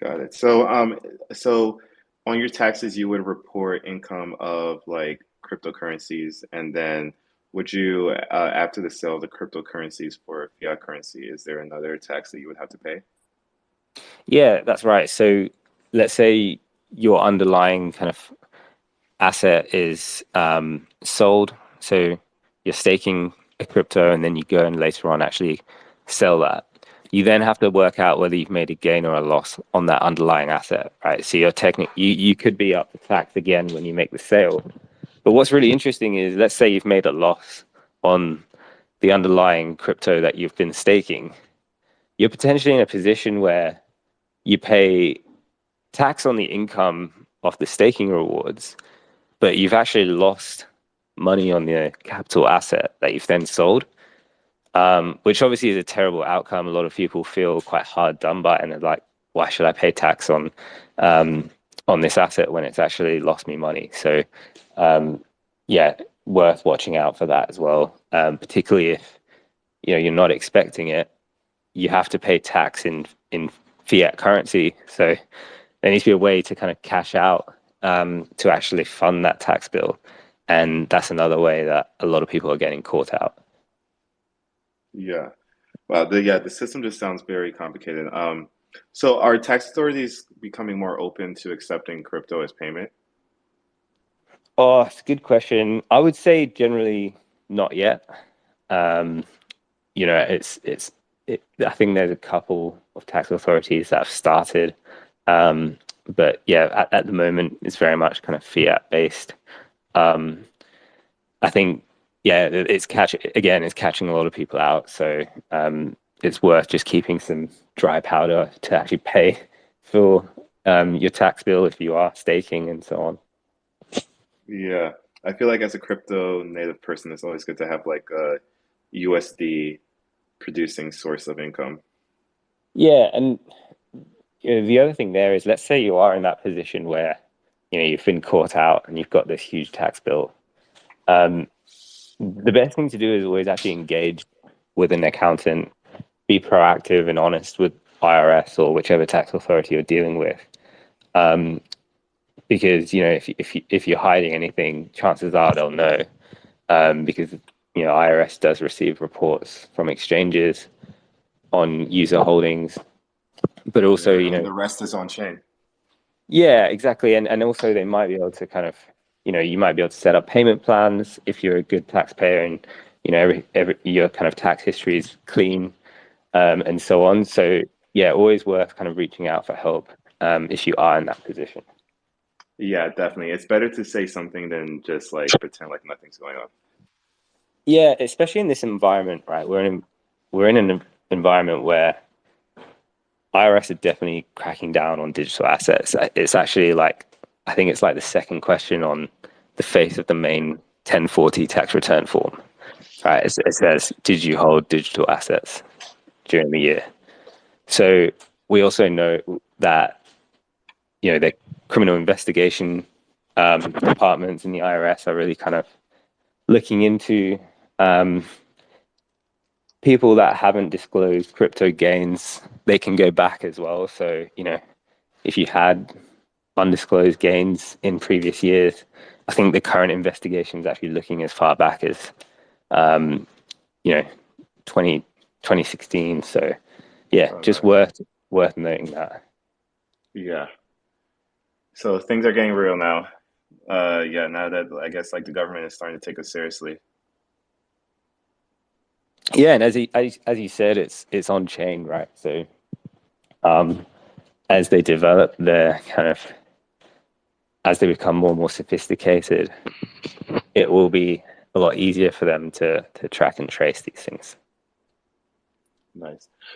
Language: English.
Got it. So on your taxes, you would report income of like cryptocurrencies, and then would you, after the sale of the cryptocurrencies for fiat currency, is there another tax that you would have to pay? Yeah, that's right. So let's say your underlying kind of asset is sold. So you're staking a crypto and then you go and later on actually sell that. You then have to work out whether you've made a gain or a loss on that underlying asset, right? So you could be up for tax again when you make the sale. But what's really interesting is let's say you've made a loss on the underlying crypto that you've been staking. You're potentially in a position where you pay tax on the income of the staking rewards, but you've actually lost money on the capital asset that you've then sold, which obviously is a terrible outcome. A lot of people feel quite hard done by, and they're like, "Why should I pay tax um, on this asset when it's actually lost me money?" So, yeah, worth watching out for that as well. Particularly if you're not expecting it, you have to pay tax in fiat currency. So there needs to be a way to kind of cash out to actually fund that tax bill. And that's another way that a lot of people are getting caught out. Yeah. Wow. The system just sounds very complicated. So are tax authorities becoming more open to accepting crypto as payment? Oh, it's a good question. I would say generally not yet. Um, I think there's a couple of tax authorities that have started. Um, but yeah, at the moment, it's very much kind of fiat based. Um, I think, yeah, it's catching a lot of people out. So it's worth just keeping some dry powder to actually pay for your tax bill if you are staking and so on. Yeah. I feel like as a crypto native person, it's always good to have like a USD producing source of income. Yeah, and the other thing there is, let's say you are in that position where you've been caught out and you've got this huge tax bill. Um, the best thing to do is always actually engage with an accountant, be proactive and honest with IRS or whichever tax authority you're dealing with. Um, because if you're hiding anything, chances are they'll know. Because IRS does receive reports from exchanges on user holdings, but also Yeah, and the rest is on chain. yeah, exactly, and also they might be able to kind of you might be able to set up payment plans if you're a good taxpayer and every your kind of tax history is clean, and so on. So yeah, always worth kind of reaching out for help if you are in that position. Yeah, definitely. It's better to say something than just like pretend like nothing's going on. Yeah, especially in this environment, right? We're in an environment where IRS are definitely cracking down on digital assets. It's actually like I think it's like the second question on the face of the main 1040 tax return form. Right? It says, "Did you hold digital assets during the year?" So we also know that the criminal investigation departments in the IRS are really kind of looking into um, people that haven't disclosed crypto gains. They can go back as well. So if you had undisclosed gains in previous years, I think the current investigation is actually looking as far back as um, you know 20 2016. So yeah, Oh, just nice. worth noting that. Yeah. So things are getting real now. Yeah, now that I guess like the government is starting to take us seriously. Yeah, and as you said, it's on chain, right? So um, as they develop their kind of as they become more and more sophisticated, it will be a lot easier for them to track and trace these things. Nice.